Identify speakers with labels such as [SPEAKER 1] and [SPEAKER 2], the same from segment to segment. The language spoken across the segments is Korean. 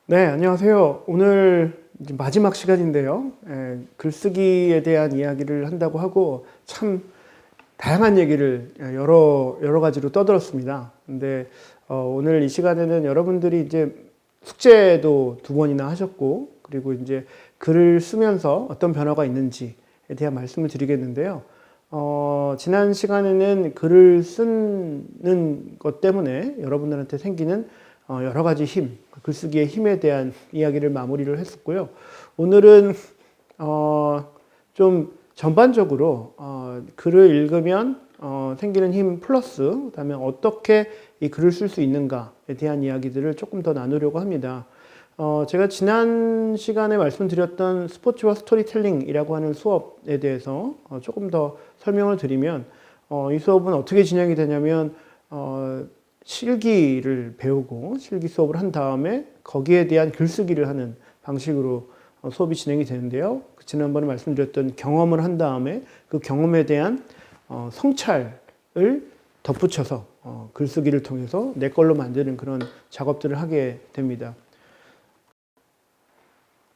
[SPEAKER 1] 네, 안녕하세요. 오늘 이제 마지막 시간인데요. 글쓰기에 대한 이야기를 한다고 하고 참 다양한 얘기를 여러 가지로 떠들었습니다. 근데 오늘 이 시간에는 여러분들이 이제 숙제도 두 번이나 하셨고, 그리고 이제 글을 쓰면서 어떤 변화가 있는지에 대한 말씀을 드리겠는데요. 지난 시간에는 글을 쓰는 것 때문에 여러분들한테 생기는 여러 가지 힘, 글쓰기의 힘에 대한 이야기를 마무리를 했었고요. 오늘은 좀 전반적으로 글을 읽으면 생기는 힘 플러스 그다음에 어떻게 이 글을 쓸 수 있는가에 대한 이야기들을 조금 더 나누려고 합니다. 제가 지난 시간에 말씀드렸던 스포츠와 스토리텔링이라고 하는 수업에 대해서 조금 더 설명을 드리면 이 수업은 어떻게 진행이 되냐면 실기를 배우고 실기 수업을 한 다음에 거기에 대한 글쓰기를 하는 방식으로 수업이 진행이 되는데요. 지난번에 말씀드렸던 경험을 한 다음에 그 경험에 대한 성찰을 덧붙여서 글쓰기를 통해서 내 걸로 만드는 그런 작업들을 하게 됩니다.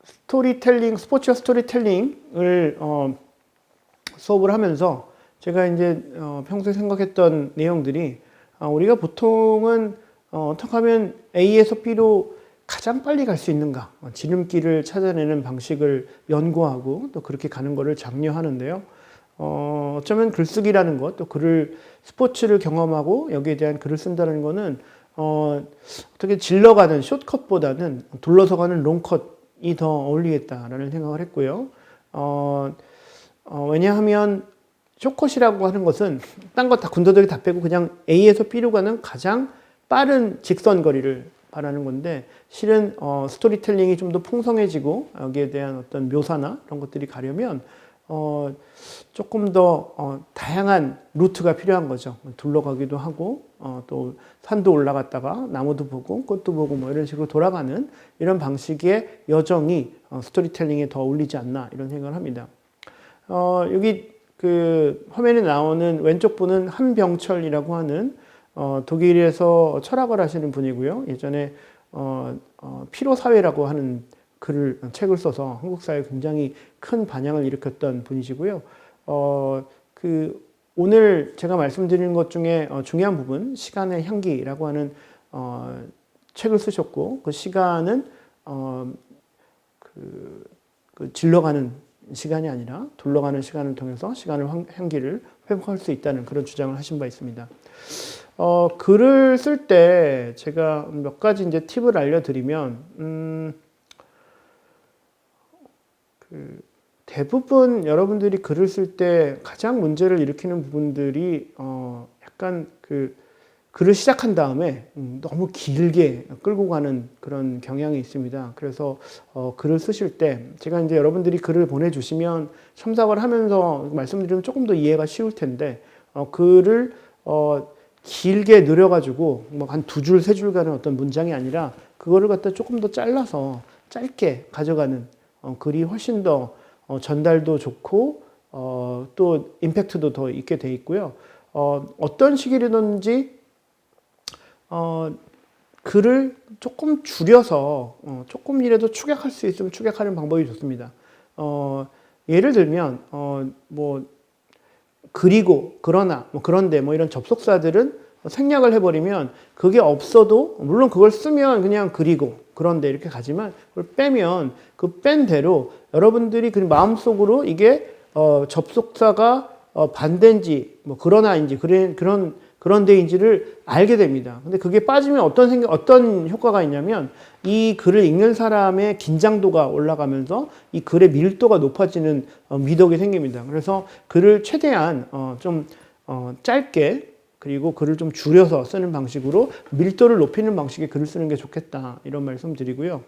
[SPEAKER 1] 스토리텔링, 스포츠와 스토리텔링을 수업을 하면서 제가 이제 평소에 생각했던 내용들이 우리가 보통은 어떻게 하면 A에서 B로 가장 빨리 갈 수 있는가, 지름길을 찾아내는 방식을 연구하고 또 그렇게 가는 것을 장려하는데요. 어쩌면 글쓰기라는 것, 또 스포츠를 경험하고 여기에 대한 글을 쓴다는 것은 어떻게 질러가는 숏컷보다는 둘러서 가는 롱컷이 더 어울리겠다라는 생각을 했고요. 왜냐하면 숏컷이라고 하는 것은 딴 거 다 군더더기 다 빼고 그냥 A에서 B로 가는 가장 빠른 직선 거리를 말하는 건데, 실은 스토리텔링이 좀 더 풍성해지고 여기에 대한 어떤 묘사나 이런 것들이 가려면 조금 더 다양한 루트가 필요한 거죠. 둘러가기도 하고 또 산도 올라갔다가 나무도 보고 꽃도 보고 뭐 이런 식으로 돌아가는 이런 방식의 여정이 스토리텔링에 더 어울리지 않나 이런 생각을 합니다. 여기 그 화면에 나오는 왼쪽 분은 한병철이라고 하는 독일에서 철학을 하시는 분이고요. 예전에 피로사회라고 하는 책을 써서 한국 사회에 굉장히 큰 반향을 일으켰던 분이시고요. 오늘 제가 말씀드리는 것 중에 중요한 부분, 시간의 향기라고 하는 책을 쓰셨고, 그 시간은 질러가는 시간이 아니라 둘러가는 시간을 통해서 시간의 향기를 회복할 수 있다는 그런 주장을 하신 바 있습니다. 글을 쓸 때 제가 몇 가지 이제 팁을 알려드리면, 대부분 여러분들이 글을 쓸 때 가장 문제를 일으키는 부분들이 약간 글을 시작한 다음에 너무 길게 끌고 가는 그런 경향이 있습니다. 그래서 글을 쓰실 때 제가 이제 여러분들이 글을 보내주시면 첨삭을 하면서 말씀드리면 조금 더 이해가 쉬울 텐데, 글을 길게 늘려가지고 한 두 줄, 세 줄 가는 어떤 문장이 아니라 그거를 갖다 조금 더 잘라서 짧게 가져가는 글이 훨씬 더 전달도 좋고 또 임팩트도 더 있게 돼 있고요. 어떤 식이든지 글을 조금 줄여서 조금이라도 축약할 수 있으면 축약하는 방법이 좋습니다. 예를 들면 그리고, 그러나, 그런데 이런 접속사들은 생략을 해버리면 그게 없어도, 물론 그걸 쓰면 그냥 그리고, 그런데 이렇게 가지만 그걸 빼면 그 뺀 대로 여러분들이 그 마음속으로 이게 접속사가 반대인지 그러나인지 그런 데인지를 알게 됩니다. 근데 그게 빠지면 어떤 효과가 있냐면 이 글을 읽는 사람의 긴장도가 올라가면서 이 글의 밀도가 높아지는 미덕이 생깁니다. 그래서 글을 최대한 좀 짧게, 그리고 글을 좀 줄여서 쓰는 방식으로 밀도를 높이는 방식의 글을 쓰는 게 좋겠다, 이런 말씀 드리고요.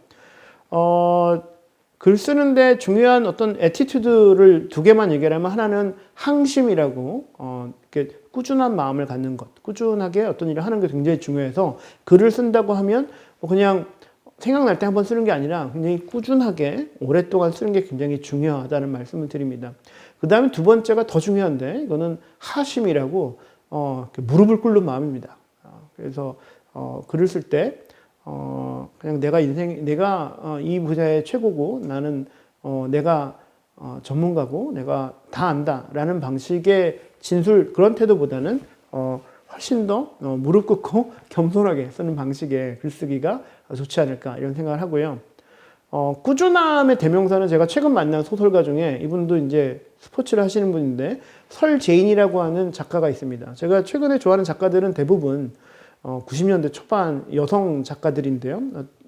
[SPEAKER 1] 글 쓰는데 중요한 어떤 애티튜드를 두 개만 얘기하면, 하나는 항심이라고 이렇게 꾸준한 마음을 갖는 것, 꾸준하게 어떤 일을 하는 게 굉장히 중요해서, 글을 쓴다고 하면 그냥 생각날 때 한번 쓰는 게 아니라 굉장히 꾸준하게 오랫동안 쓰는 게 굉장히 중요하다는 말씀을 드립니다. 그 다음에 두 번째가 더 중요한데, 이거는 하심이라고 무릎을 꿇는 마음입니다. 그래서 글을 쓸 때 그냥 내가 이 분야의 최고고 나는 내가 전문가고 내가 다 안다라는 방식의 진술 그런 태도보다는 훨씬 더 무릎 꿇고 겸손하게 쓰는 방식의 글쓰기가 좋지 않을까 이런 생각을 하고요. 꾸준함의 대명사는 제가 최근 만난 소설가 중에 이분도 이제 스포츠를 하시는 분인데 설재인이라고 하는 작가가 있습니다. 제가 최근에 좋아하는 작가들은 대부분 90년대 초반 여성 작가들인데요.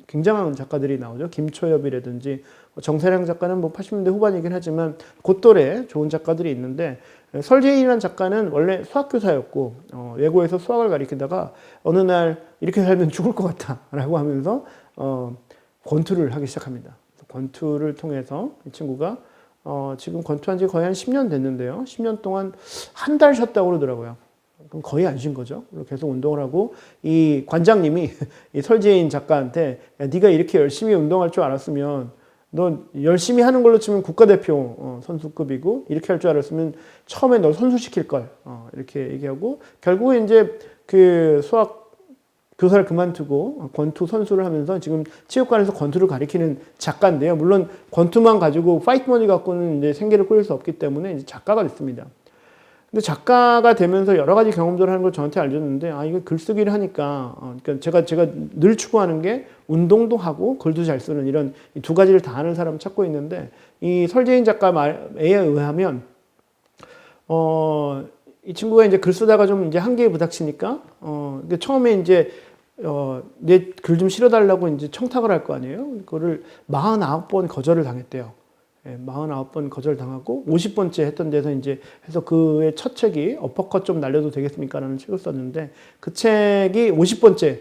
[SPEAKER 1] 굉장한 작가들이 나오죠. 김초엽이라든지 정세량 작가는 뭐 80년대 후반이긴 하지만 곧또래 좋은 작가들이 있는데 설재인이라는 작가는 원래 수학교사였고 외고에서 수학을 가리키다가 어느 날 이렇게 살면 죽을 것 같다라고 하면서 권투를 하기 시작합니다. 권투를 통해서 이 친구가 지금 권투한 지 거의 한 10년 됐는데요. 10년 동안 한 달 쉬었다고 그러더라고요. 그럼 거의 안 쉰 거죠. 계속 운동을 하고 이 관장님이 이 설재인 작가한테 야, 네가 이렇게 열심히 운동할 줄 알았으면 너 열심히 하는 걸로 치면 국가대표 선수급이고 이렇게 할 줄 알았으면 처음에 너 선수시킬 걸 이렇게 얘기하고 결국에 이제 그 수학 교사를 그만두고 권투 선수를 하면서 지금 체육관에서 권투를 가리키는 작가인데요. 물론 권투만 가지고 파이트 머니 갖고는 이제 생계를 꾸릴 수 없기 때문에 이제 작가가 됐습니다. 근데 작가가 되면서 여러 가지 경험들을 하는 걸 저한테 알려줬는데 이거 글쓰기를 하니까 그러니까 제가 늘 추구하는 게 운동도 하고 글도 잘 쓰는 이런 두 가지를 다 하는 사람을 찾고 있는데 이 설재인 작가 말에 의하면 이 친구가 이제 글 쓰다가 좀 이제 한계에 부닥치니까 처음에 이제 내 글 좀 실어달라고 이제 청탁을 할 거 아니에요. 그거를 49번 거절을 당했대요. 49번 거절당하고 50번째 했던 데서 이제 해서 그의 첫 책이 어퍼컷 좀 날려도 되겠습니까? 라는 책을 썼는데 그 책이 50번째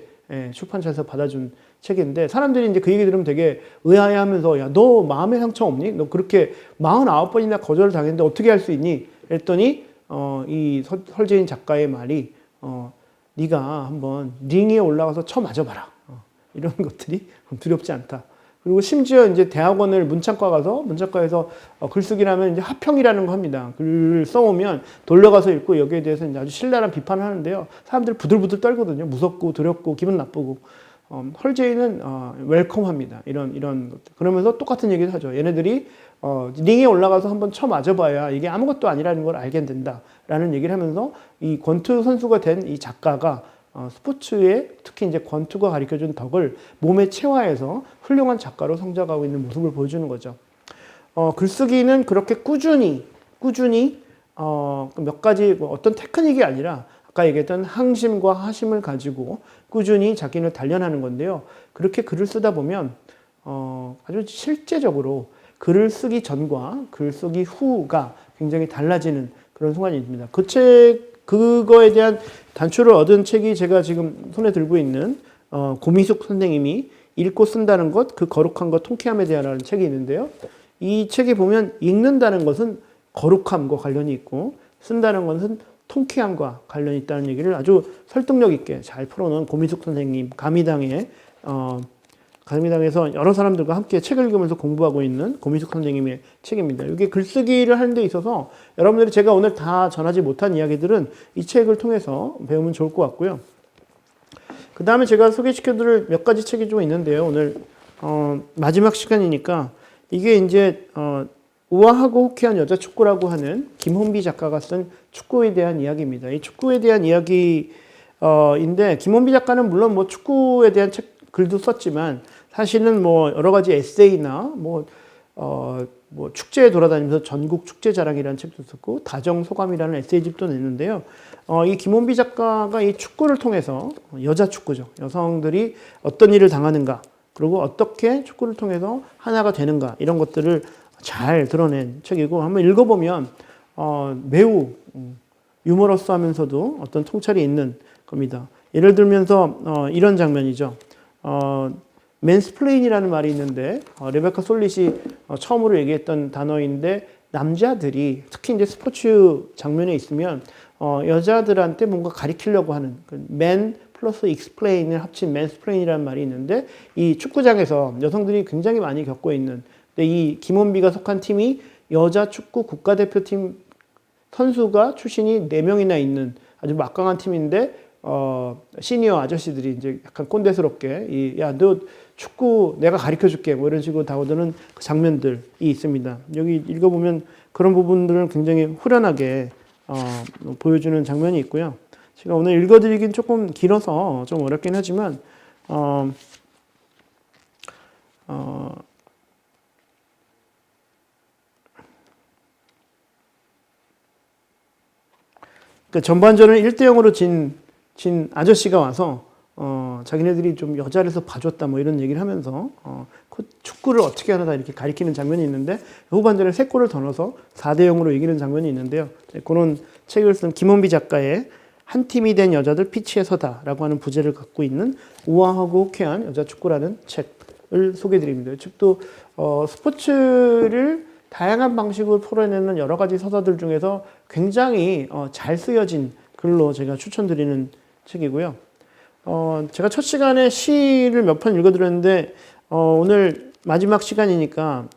[SPEAKER 1] 출판사에서 받아준 책인데 사람들이 이제 그 얘기 들으면 되게 의아해 하면서 야, 너 마음의 상처 없니? 너 그렇게 49번이나 거절을 당했는데 어떻게 할 수 있니? 그랬더니 이 설재인 작가의 말이 네가 한번 링에 올라가서 쳐 맞아봐라. 이런 것들이 두렵지 않다. 그리고 심지어 이제 대학원을 문창과 가서 문창과에서 글쓰기라면 이제 합평이라는 거 합니다. 글을 써오면 돌려가서 읽고 여기에 대해서 이제 아주 신랄한 비판을 하는데요. 사람들이 부들부들 떨거든요. 무섭고 두렵고 기분 나쁘고. 헐제이는 웰컴합니다. 이런 것들. 그러면서 똑같은 얘기를 하죠. 얘네들이 링에 올라가서 한번 쳐 맞아봐야 이게 아무것도 아니라는 걸 알게 된다라는 얘기를 하면서 이 권투 선수가 된 이 작가가 스포츠에 특히 이제 권투가 가르쳐준 덕을 몸에 체화해서 훌륭한 작가로 성장하고 있는 모습을 보여주는 거죠. 글쓰기는 그렇게 꾸준히 몇 가지 어떤 테크닉이 아니라 아까 얘기했던 항심과 하심을 가지고 꾸준히 자기를 단련하는 건데요. 그렇게 글을 쓰다 보면 아주 실제적으로 글을 쓰기 전과 글 쓰기 후가 굉장히 달라지는 그런 순간이 있습니다. 그거에 대한 단초를 얻은 책이 제가 지금 손에 들고 있는 고미숙 선생님이 읽고 쓴다는 것, 그 거룩한 것, 통쾌함에 대한 책이 있는데요. 이 책에 보면 읽는다는 것은 거룩함과 관련이 있고 쓴다는 것은 통쾌함과 관련이 있다는 얘기를 아주 설득력 있게 잘 풀어놓은 고미숙 선생님, 가미당에서 여러 사람들과 함께 책을 읽으면서 공부하고 있는 고미숙 선생님의 책입니다. 이게 글쓰기를 하는 데 있어서 여러분들이 제가 오늘 다 전하지 못한 이야기들은 이 책을 통해서 배우면 좋을 것 같고요. 그 다음에 제가 소개시켜드릴 몇 가지 책이 좀 있는데요. 오늘 마지막 시간이니까 이게 이제 우아하고 호쾌한 여자 축구라고 하는 김혼비 작가가 쓴 축구에 대한 이야기입니다. 이 축구에 대한 이야기인데 김혼비 작가는 물론 뭐 축구에 대한 글도 썼지만 사실은 뭐 여러 가지 에세이나 뭐 축제에 돌아다니면서 전국 축제 자랑이라는 책도 썼고 다정 소감이라는 에세이집도 냈는데요. 이 김혼비 작가가 이 축구를 통해서 여자 축구죠. 여성들이 어떤 일을 당하는가 그리고 어떻게 축구를 통해서 하나가 되는가 이런 것들을 잘 드러낸 책이고 한번 읽어보면 매우 유머러스하면서도 어떤 통찰이 있는 겁니다. 예를 들면서 이런 장면이죠. 맨스플레인이라는 말이 있는데 레베카 솔릿이 처음으로 얘기했던 단어인데 남자들이 특히 이제 스포츠 장면에 있으면 여자들한테 뭔가 가리키려고 하는 맨 플러스 익스플레인을 합친 맨스플레인이라는 말이 있는데 이 축구장에서 여성들이 굉장히 많이 겪고 있는 근데 이 김원비가 속한 팀이 여자 축구 국가대표팀 선수가 출신이 4명이나 있는 아주 막강한 팀인데 시니어 아저씨들이 이제 약간 꼰대스럽게 야, 너 축구 내가 가르쳐 줄게 뭐 이런 식으로 다가오는 그 장면들이 있습니다. 여기 읽어보면 그런 부분들을 굉장히 후련하게 보여주는 장면이 있고요. 제가 오늘 읽어드리긴 조금 길어서 좀 어렵긴 하지만 그러니까 전반전을 1대0으로 진 아저씨가 와서 자기네들이 좀 여자라서 봐줬다 뭐 이런 얘기를 하면서 그 축구를 어떻게 하나 이렇게 가리키는 장면이 있는데 후반전에 3골을 더 넣어서 4대0으로 이기는 장면이 있는데요. 그런 책을 쓴 김원비 작가의 한 팀이 된 여자들 피치에 서다라고 하는 부제를 갖고 있는 우아하고 호쾌한 여자 축구라는 책을 소개드립니다. 이 책도 스포츠를 다양한 방식으로 풀어내는 여러 가지 서사들 중에서 굉장히 잘 쓰여진 글로 제가 추천드리는 책이고요. 제가 첫 시간에 시를 몇 편 읽어드렸는데 오늘 마지막 시간이니까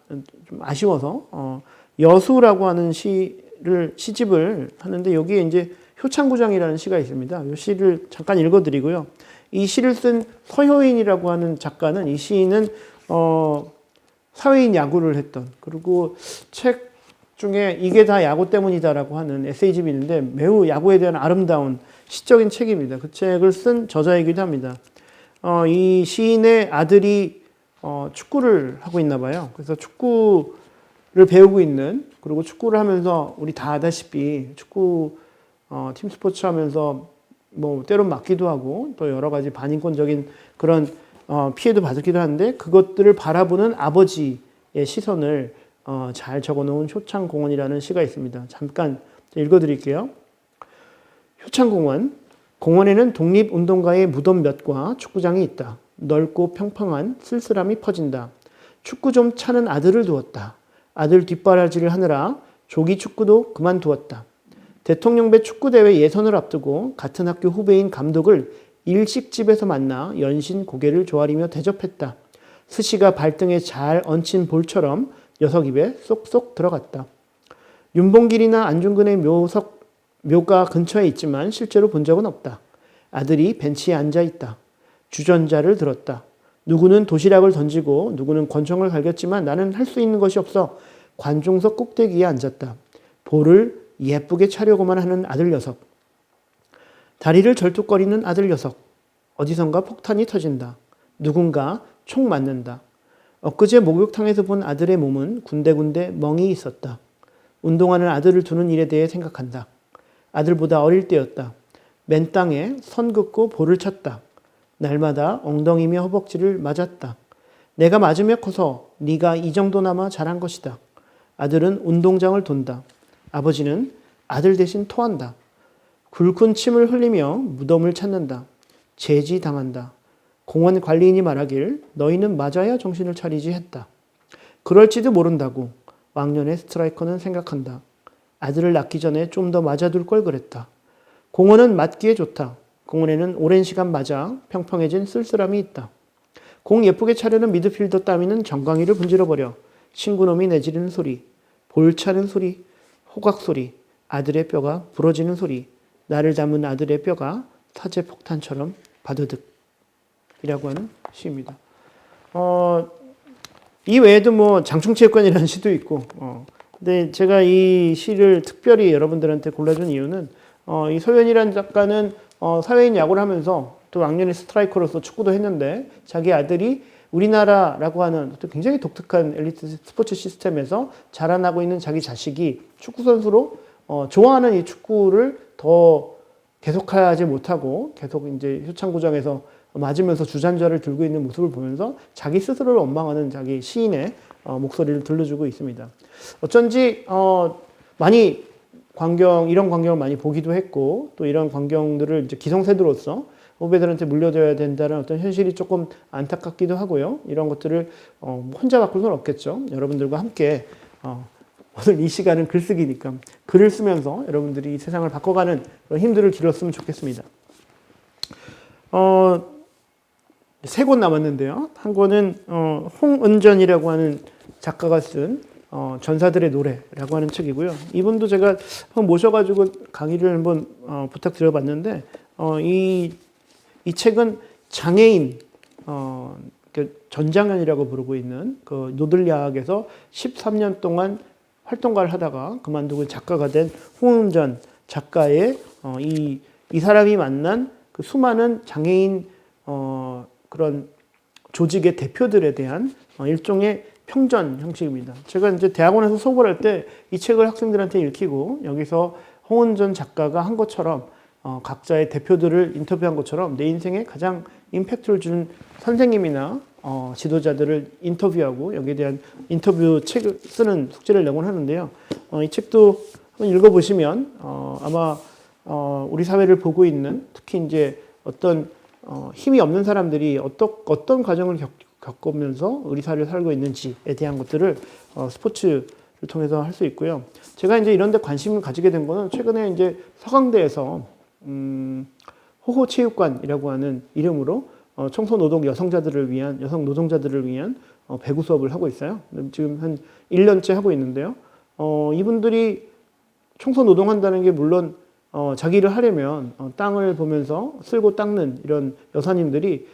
[SPEAKER 1] 좀 아쉬워서 여수라고 하는 시집을 하는데 여기에 이제 효창구장이라는 시가 있습니다. 이 시를 잠깐 읽어드리고요. 이 시를 쓴 서효인이라고 하는 작가는 이 시인은 사회인 야구를 했던 그리고 책 중에 이게 다 야구 때문이다라고 하는 에세이집이 있는데 매우 야구에 대한 아름다운 시적인 책입니다. 그 책을 쓴 저자이기도 합니다. 이 시인의 아들이 축구를 하고 있나 봐요. 그래서 축구를 배우고 있는 그리고 축구를 하면서 우리 다 아다시피 축구 팀 스포츠 하면서 뭐 때론 맞기도 하고 또 여러 가지 반인권적인 그런 피해도 받기도 하는데 그것들을 바라보는 아버지의 시선을 잘 적어놓은 효창공원이라는 시가 있습니다. 잠깐 읽어드릴게요. 효창공원. 공원에는 독립운동가의 무덤 몇과 축구장이 있다. 넓고 평평한 쓸쓸함이 퍼진다. 축구 좀 차는 아들을 두었다. 아들 뒷바라지를 하느라 조기 축구도 그만두었다. 대통령배 축구대회 예선을 앞두고 같은 학교 후배인 감독을 일식집에서 만나 연신 고개를 조아리며 대접했다. 스시가 발등에 잘 얹힌 볼처럼 녀석 입에 쏙쏙 들어갔다. 윤봉길이나 안중근의 묘가 근처에 있지만 실제로 본 적은 없다. 아들이 벤치에 앉아 있다. 주전자를 들었다. 누구는 도시락을 던지고 누구는 권총을 갈겼지만 나는 할 수 있는 것이 없어 관중석 꼭대기에 앉았다. 볼을 예쁘게 차려고만 하는 아들 녀석. 다리를 절뚝거리는 아들 녀석. 어디선가 폭탄이 터진다. 누군가 총 맞는다. 엊그제 목욕탕에서 본 아들의 몸은 군데군데 멍이 있었다. 운동하는 아들을 두는 일에 대해 생각한다. 아들보다 어릴 때였다. 맨 땅에 선 긋고 볼을 쳤다. 날마다 엉덩이며 허벅지를 맞았다. 내가 맞으며 커서 네가 이 정도나마 잘한 것이다. 아들은 운동장을 돈다. 아버지는 아들 대신 토한다. 굵은 침을 흘리며 무덤을 찾는다. 제지당한다. 공원 관리인이 말하길 너희는 맞아야 정신을 차리지 했다. 그럴지도 모른다고 왕년의 스트라이커는 생각한다. 아들을 낳기 전에 좀 더 맞아둘 걸 그랬다. 공원은 맞기에 좋다. 공원에는 오랜 시간 맞아 평평해진 쓸쓸함이 있다. 공 예쁘게 차려는 미드필더 따위는 정강이를 분질러버려 친구놈이 내지르는 소리, 볼 차는 소리, 호각 소리, 아들의 뼈가 부러지는 소리, 나를 담은 아들의 뼈가 사제 폭탄처럼 바드득 이라고 하는 시입니다. 이 외에도 뭐 장충체육관이라는 시도 있고, 근데 제가 이 시를 특별히 여러분들한테 골라준 이유는 이 서현이라는 작가는 사회인 야구를 하면서 또 왕년의 스트라이커로서 축구도 했는데 자기 아들이 우리나라라고 하는 굉장히 독특한 엘리트 스포츠 시스템에서 자라나고 있는 자기 자식이 축구 선수로 좋아하는 이 축구를 더 계속하지 못하고 계속 이제 효창구장에서 맞으면서 주전자를 들고 있는 모습을 보면서 자기 스스로를 원망하는 자기 시인의 목소리를 들려주고 있습니다. 어쩐지 많이 이런 광경을 많이 보기도 했고 또 이런 광경들을 이제 기성세대로서 후배들한테 물려줘야 된다는 어떤 현실이 조금 안타깝기도 하고요. 이런 것들을 혼자 바꿀 수는 없겠죠. 여러분들과 함께 오늘 이 시간은 글쓰기니까 글을 쓰면서 여러분들이 이 세상을 바꿔가는 그런 힘들을 길렀으면 좋겠습니다. 3권 남았는데요. 한 권은 홍은전이라고 하는 작가가 쓴 전사들의 노래라고 하는 책이고요. 이분도 제가 한번 모셔가지고 강의를 한번 부탁드려봤는데 이 책은 장애인, 전장현이라고 부르고 있는 그 노들야학에서 13년 동안 활동가를 하다가 그만두고 작가가 된 홍은전 작가의 이 사람이 만난 그 수많은 장애인 그런 조직의 대표들에 대한 일종의 평전 형식입니다. 제가 이제 대학원에서 수업을 할 때 이 책을 학생들한테 읽히고 여기서 홍은전 작가가 한 것처럼 각자의 대표들을 인터뷰한 것처럼 내 인생에 가장 임팩트를 주는 선생님이나 지도자들을 인터뷰하고 여기에 대한 인터뷰 책을 쓰는 숙제를 내곤 하는데요. 이 책도 한번 읽어보시면 아마 우리 사회를 보고 있는 특히 이제 어떤 힘이 없는 사람들이 어떤 과정을 겪으면서 우리 사회를 살고 있는지에 대한 것들을 스포츠를 통해서 할 수 있고요. 제가 이제 이런 데 관심을 가지게 된 거는 최근에 이제 서강대에서 호호체육관이라고 하는 이름으로 청소노동 여성자들을 위한 여성 노동자들을 위한 배구 수업을 하고 있어요. 지금 한 1년째 하고 있는데요. 이분들이 청소노동한다는 게 물론 자기 일을 하려면 땅을 보면서 쓸고 닦는 이런 여사님들이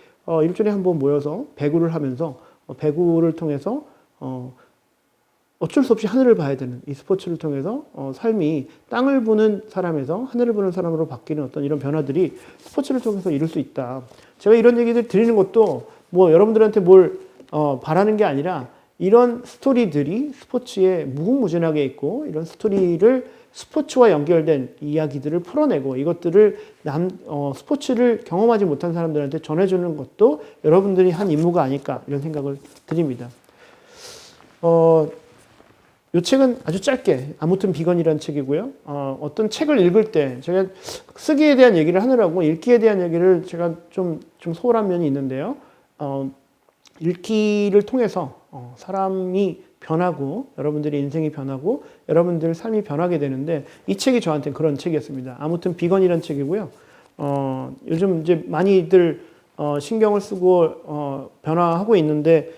[SPEAKER 1] 일주일에 한 번 모여서 배구를 하면서 배구를 통해서 어쩔 수 없이 하늘을 봐야 되는 이 스포츠를 통해서 삶이 땅을 보는 사람에서 하늘을 보는 사람으로 바뀌는 어떤 이런 변화들이 스포츠를 통해서 이룰 수 있다. 제가 이런 얘기들 드리는 것도 뭐 여러분들한테 뭘 바라는 게 아니라 이런 스토리들이 스포츠에 무궁무진하게 있고 이런 스토리를 스포츠와 연결된 이야기들을 풀어내고 이것들을 스포츠를 경험하지 못한 사람들한테 전해주는 것도 여러분들이 한 임무가 아닐까 이런 생각을 드립니다. 이 책은 아주 짧게 아무튼 비건이라는 책이고요. 어떤 책을 읽을 때 제가 쓰기에 대한 얘기를 하느라고 읽기에 대한 얘기를 제가 좀 소홀한 면이 있는데요. 읽기를 통해서 사람이 변하고 여러분들의 인생이 변하고 여러분들의 삶이 변하게 되는데 이 책이 저한테는 그런 책이었습니다. 아무튼 비건이라는 책이고요. 요즘 이제 많이들 신경을 쓰고 변화하고 있는데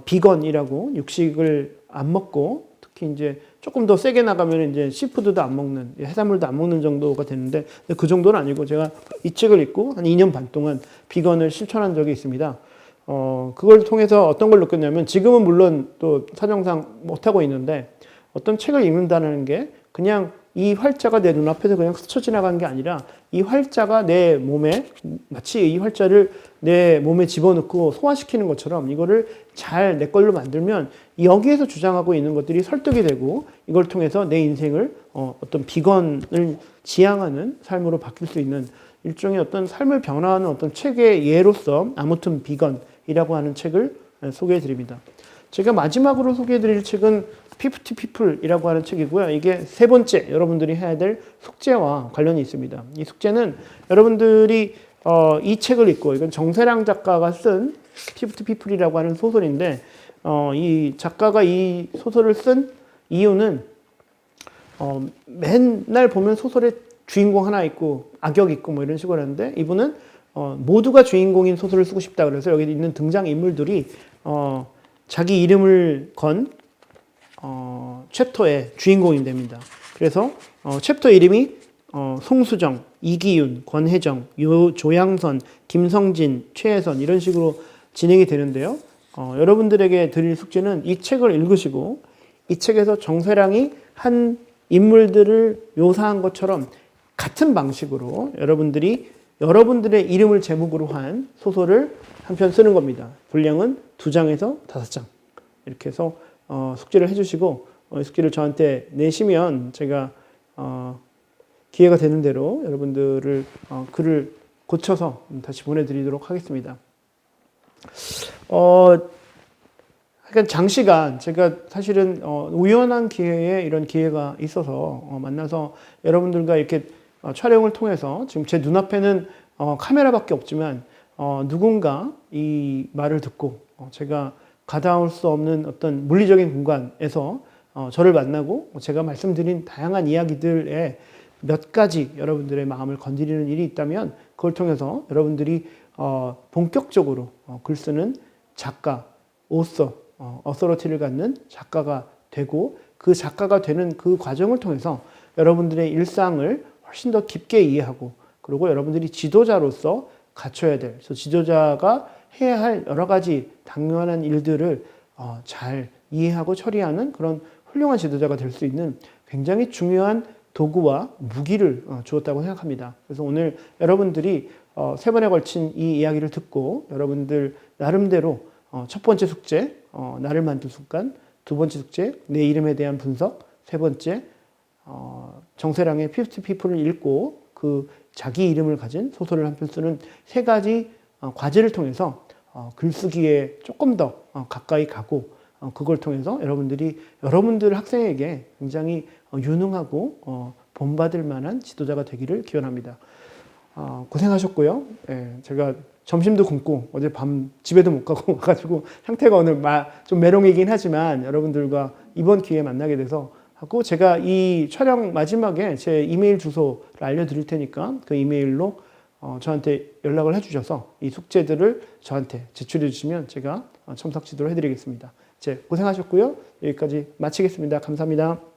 [SPEAKER 1] 비건이라고 육식을 안 먹고 특히 이제 조금 더 세게 나가면 이제 시푸드도 안 먹는 해산물도 안 먹는 정도가 되는데 그 정도는 아니고 제가 이 책을 읽고 한 2년 반 동안 비건을 실천한 적이 있습니다. 그걸 통해서 어떤 걸 느꼈냐면 지금은 물론 또 사정상 못하고 있는데 어떤 책을 읽는다는 게 그냥 이 활자가 내 눈앞에서 그냥 스쳐 지나가는 게 아니라 이 활자가 내 몸에 마치 이 활자를 내 몸에 집어넣고 소화시키는 것처럼 이거를 잘 내 걸로 만들면 여기에서 주장하고 있는 것들이 설득이 되고 이걸 통해서 내 인생을 어떤 비건을 지향하는 삶으로 바뀔 수 있는 일종의 어떤 삶을 변화하는 어떤 책의 예로서 아무튼 비건이라고 하는 책을 소개해 드립니다. 제가 마지막으로 소개해 드릴 책은 50 People이라고 하는 책이고요. 이게 세 번째 여러분들이 해야 될 숙제와 관련이 있습니다. 이 숙제는 여러분들이 이 책을 읽고 이건 정세랑 작가가 쓴 50 People이라고 하는 소설인데 이 작가가 이 소설을 쓴 이유는 맨날 보면 소설에 주인공 하나 있고 악역 있고 뭐 이런 식으로 하는데 이분은 모두가 주인공인 소설을 쓰고 싶다 그래서 여기 있는 등장 인물들이 자기 이름을 건 챕터의 주인공이 됩니다. 그래서 챕터 이름이 송수정, 이기윤, 권혜정, 조양선, 김성진, 최혜선 이런 식으로 진행이 되는데요. 여러분들에게 드릴 숙제는 이 책을 읽으시고 이 책에서 정세랑이 한 인물들을 묘사한 것처럼 같은 방식으로 여러분들의 이름을 제목으로 한 소설을 한 편 쓰는 겁니다. 분량은 2장에서 5장 이렇게 해서 숙제를 해주시고 숙제를 저한테 내시면 제가 기회가 되는 대로 여러분들을 글을 고쳐서 다시 보내드리도록 하겠습니다. 약간 장시간 제가 사실은 우연한 기회에 이런 기회가 있어서 만나서 여러분들과 이렇게 촬영을 통해서 지금 제 눈앞에는 카메라밖에 없지만 누군가 이 말을 듣고 제가 가다올 수 없는 어떤 물리적인 공간에서 저를 만나고 제가 말씀드린 다양한 이야기들에 몇 가지 여러분들의 마음을 건드리는 일이 있다면 그걸 통해서 여러분들이 본격적으로 글 쓰는 작가, 어서러티를 갖는 작가가 되고 그 작가가 되는 그 과정을 통해서 여러분들의 일상을 훨씬 더 깊게 이해하고 그리고 여러분들이 지도자로서 갖춰야 될, 그래서 지도자가 해야 할 여러 가지 당면한 일들을 잘 이해하고 처리하는 그런 훌륭한 지도자가 될 수 있는 굉장히 중요한 도구와 무기를 주었다고 생각합니다. 그래서 오늘 여러분들이 세 번에 걸친 이 이야기를 듣고 여러분들 나름대로 첫 번째 숙제, 나를 만든 습관, 두 번째 숙제, 내 이름에 대한 분석, 세 번째, 정세랑의 50 People을 읽고 그 자기 이름을 가진 소설을 한 편 쓰는 세 가지 과제를 통해서 글쓰기에 조금 더 가까이 가고 그걸 통해서 여러분들이 여러분들 학생에게 굉장히 유능하고 본받을 만한 지도자가 되기를 기원합니다. 고생하셨고요. 예, 제가 점심도 굶고 어제 밤 집에도 못 가고 와가지고 상태가 오늘 좀 메롱이긴 하지만 여러분들과 이번 기회에 만나게 돼서 하고 제가 이 촬영 마지막에 제 이메일 주소를 알려드릴 테니까 그 이메일로 저한테 연락을 해주셔서 이 숙제들을 저한테 제출해 주시면 제가 첨삭 지도를 해드리겠습니다. 고생하셨고요. 여기까지 마치겠습니다. 감사합니다.